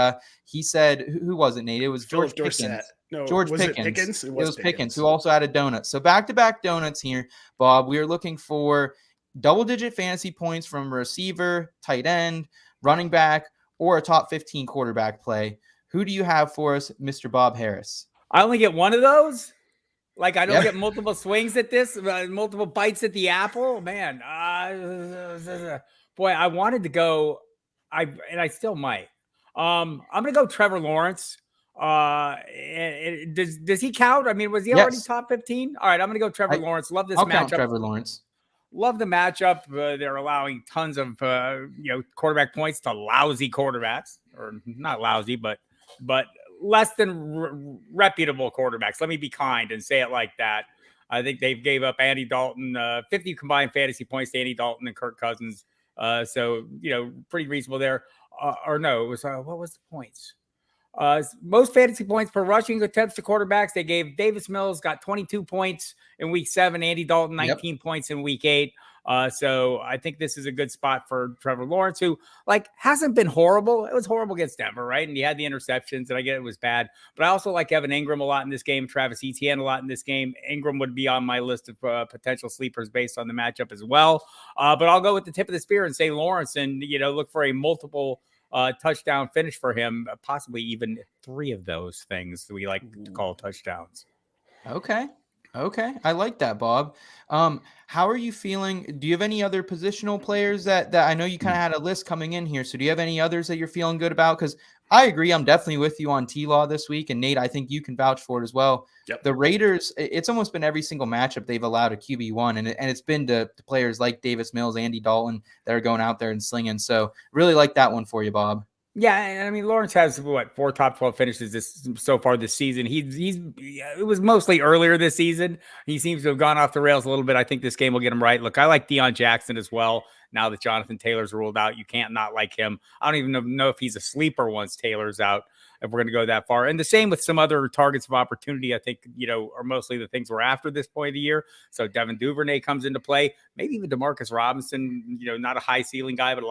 S5: said, who was it, Nate? It was George Pickens.
S4: No,
S5: George
S4: was
S5: Pickens.
S4: It Pickens?
S5: It was Pickens, who also had a donut. So back-to-back donuts here, Bob. We are looking for double-digit fantasy points from a receiver, tight end, running back, or a top 15 quarterback play. Who do you have for us, Mr. Bob Harris?
S6: I only get one of those? Like, I don't get multiple swings at this, multiple bites at the apple? Man, boy, I wanted to go, and I still might. I'm going to go Trevor Lawrence. Does he count? I mean, was he already top 15? All right, I'm going to go Trevor Lawrence. Love this
S5: I'll
S6: matchup.
S5: count Trevor Lawrence.
S6: Love the matchup. They're allowing tons of quarterback points to lousy quarterbacks, or not lousy, but less than reputable quarterbacks. Let me be kind and say it like that. I think they gave up Andy Dalton 50 combined fantasy points to Andy Dalton and Kirk Cousins. So pretty reasonable there. Or no, it was what was the points? Most fantasy points per rushing attempts to quarterbacks. They gave Davis Mills got 22 points in week 7, Andy Dalton 19 points in week 8. So I think this is a good spot for Trevor Lawrence, who hasn't been horrible. It was horrible against Denver, right? And he had the interceptions, and I get it was bad. But I also like Evan Ingram a lot in this game, Travis Etienne a lot in this game. Ingram would be on my list of potential sleepers based on the matchup as well. But I'll go with the tip of the spear and say Lawrence, and look for a multiple touchdown finish for him, possibly even 3 of those things that we like to call touchdowns.
S5: Okay. I like that, Bob. How are you feeling? Do you have any other positional players that I know you kind of had a list coming in here. So do you have any others that you're feeling good about? Because I agree. I'm definitely with you on T-Law this week. And Nate, I think you can vouch for it as well.
S4: Yep.
S5: The Raiders, it's almost been every single matchup they've allowed a QB1. And it's been to players like Davis Mills, Andy Dalton that are going out there and slinging. So really like that one for you, Bob.
S6: Yeah, I mean, Lawrence has 4 top 12 finishes so far this season. It was mostly earlier this season. He seems to have gone off the rails a little bit. I think this game will get him right. Look, I like Deion Jackson as well. Now that Jonathan Taylor's ruled out, you can't not like him. I don't even know if he's a sleeper once Taylor's out, if we're going to go that far. And the same with some other targets of opportunity, I think, are mostly the things we're after this point of the year. So Devin Duvernay comes into play. Maybe even Demarcus Robinson, not a high ceiling guy, but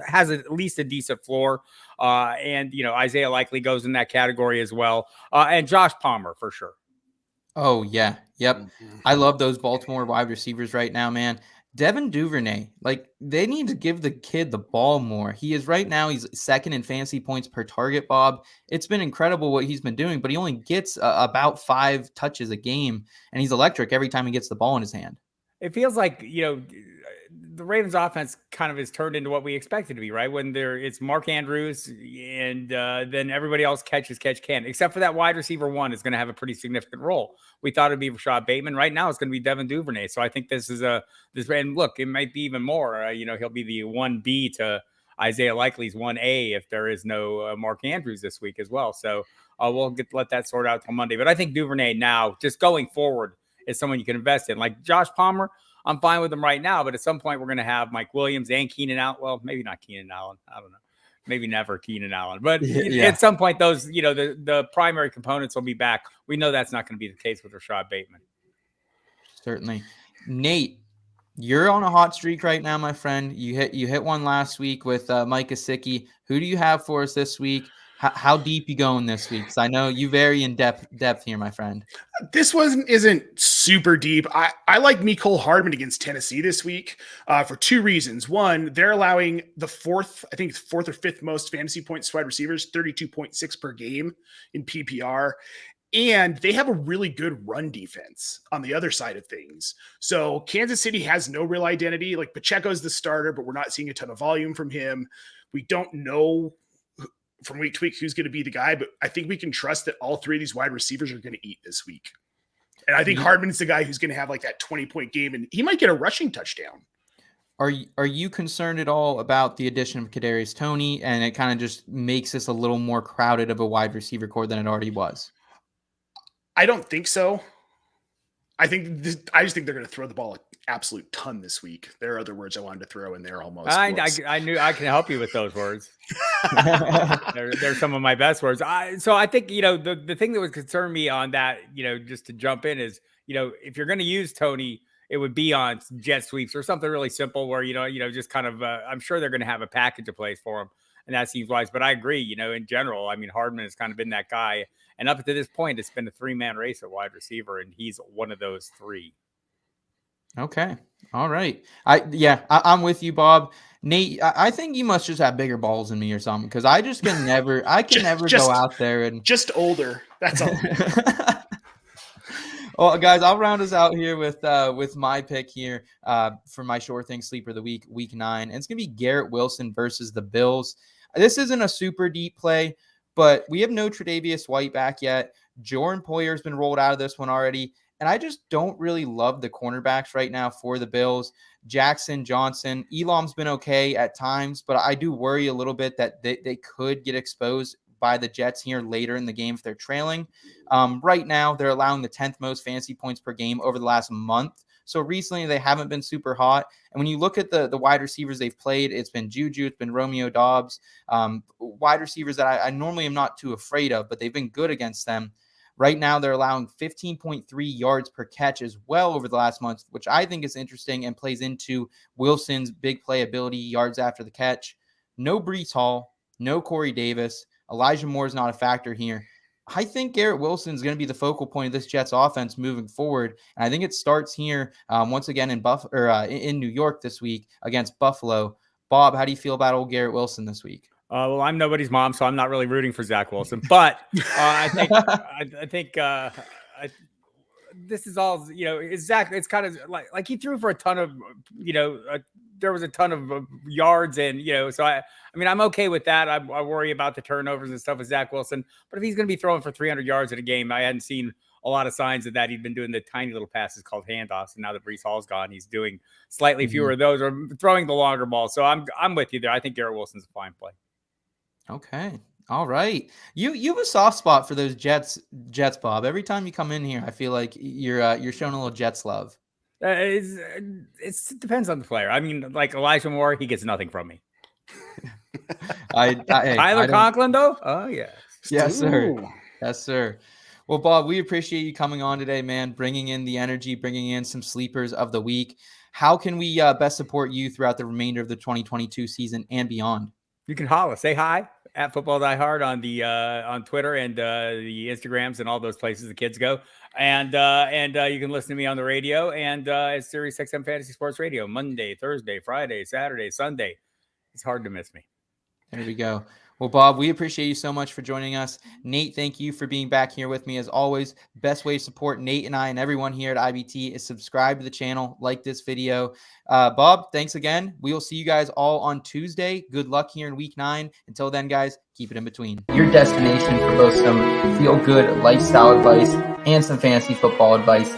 S6: has at least a decent floor. And Isaiah likely goes in that category as well. And Josh Palmer for sure.
S5: Oh, yeah. Yep. I love those Baltimore wide receivers right now, man. Devin Duvernay, like they need to give the kid the ball more. He is right now, he's second in fantasy points per target, Bob. It's been incredible what he's been doing, but he only gets about 5 touches a game, and he's electric every time he gets the ball in his hand.
S6: It feels like, the Ravens offense kind of is turned into what we expected to be, right? When it's Mark Andrews and then everybody else catch can, except for that wide receiver one is going to have a pretty significant role. We thought it'd be Rashad Bateman. Right now it's going to be Devin Duvernay. So I think and look, it might be even more, he'll be the 1B to Isaiah Likely's 1A if there is no Mark Andrews this week as well. So we'll let that sort out till Monday. But I think Duvernay now, just going forward, is someone you can invest in. Like Josh Palmer, I'm fine with him right now, but at some point we're going to have Mike Williams and Keenan Allen. Well, maybe not Keenan Allen. I don't know. Maybe never Keenan Allen. But at some point, those, the primary components will be back. We know that's not going to be the case with Rashad Bateman.
S5: Certainly. Nate, you're on a hot streak right now, my friend. You hit one last week with Mike Gesicki. Who do you have for us this week? How deep you going this week? Because I know you vary in depth here, my friend.
S4: This one isn't super deep. I like Mecole Hardman against Tennessee this week for 2 reasons. One, they're allowing the fourth or fifth most fantasy points to wide receivers, 32.6 per game in PPR. And they have a really good run defense on the other side of things. So Kansas City has no real identity. Like Pacheco's the starter, but we're not seeing a ton of volume from him. We don't know from week to week who's going to be the guy, but I think we can trust that all 3 of these wide receivers are going to eat this week. And I think Hardman's the guy who's going to have like that 20-point game, and he might get a rushing touchdown.
S5: Are you concerned at all about the addition of Kadarius Toney, and it kind of just makes this a little more crowded of a wide receiver core than it already was?
S4: I don't think so. I just think they're going to throw the ball an absolute ton this week. There are other words I wanted to throw in there almost.
S6: I knew I can help you with those words. they're some of my best words. So I think, the thing that would concern me on that, just to jump in is, if you're going to use Toney, it would be on jet sweeps or something really simple where, just kind of, I'm sure they're going to have a package of plays for him. And that seems wise. But I agree, in general, Hardman has kind of been that guy. And up to this point, it's been a 3-man race at wide receiver, and he's one of those 3.
S5: Okay. All right. I'm with you, Bob. Nate, I think you must just have bigger balls than me or something, because I just can never, go out there and
S4: just older. That's all.
S5: Well, guys, I'll round us out here with my pick here for my sure thing sleeper of the week 9. And it's going to be Garrett Wilson versus the Bills. This isn't a super deep play, but we have no Tre'Davious White back yet. Jordan Poyer's been rolled out of this one already. And I just don't really love the cornerbacks right now for the Bills. Jackson, Johnson, Elam's been okay at times, but I do worry a little bit that they could get exposed by the Jets here later in the game if they're trailing. Right now, they're allowing the 10th most fantasy points per game over the last month. So recently, they haven't been super hot. And when you look at the wide receivers they've played, it's been Juju, it's been Romeo Doubs, wide receivers that I normally am not too afraid of, but they've been good against them. Right now, they're allowing 15.3 yards per catch as well over the last month, which I think is interesting and plays into Wilson's big playability, yards after the catch. No Breece Hall, no Corey Davis. Elijah Moore is not a factor here. I think Garrett Wilson is going to be the focal point of this Jets offense moving forward. And I think it starts here once again in New York this week against Buffalo. Bob, how do you feel about old Garrett Wilson this week?
S6: Well, I'm nobody's mom, so I'm not really rooting for Zach Wilson. But I think this is all, Zach. It's kind of like he threw for a ton of, there was a ton of yards, and so I'm okay with that. I worry about the turnovers and stuff with Zach Wilson. But if he's going to be throwing for 300 yards in a game, I hadn't seen a lot of signs of that. He'd been doing the tiny little passes called handoffs, and now that Breece Hall's gone, he's doing slightly fewer of those or throwing the longer ball. So I'm with you there. I think Garrett Wilson's a fine play. Okay.
S5: All right. You have a soft spot for those Jets, Bob. Every time you come in here, I feel like you're showing a little Jets love.
S6: It depends on the player. Like Elijah Moore, he gets nothing from me. Tyler Conklin, though? Oh, yeah.
S5: Yes, sir. Yes, sir. Well, Bob, we appreciate you coming on today, man, bringing in the energy, bringing in some sleepers of the week. How can we best support you throughout the remainder of the 2022 season and beyond?
S6: You can holla, say hi. at Football Die Hard on the on Twitter and the Instagrams and all those places the kids go. And you can listen to me on the radio and it's Sirius XM Fantasy Sports Radio Monday, Thursday, Friday, Saturday, Sunday. It's hard to miss me.
S5: There we go. Well, Bob, we appreciate you so much for joining us. Nate, thank you for being back here with me. As always, best way to support Nate and I and everyone here at IBT is subscribe to the channel, like this video. Bob, thanks again. We will see you guys all on Tuesday. Good luck here in week 9. Until then, guys, keep it in between. Your destination for both some feel-good lifestyle advice and some fantasy football advice.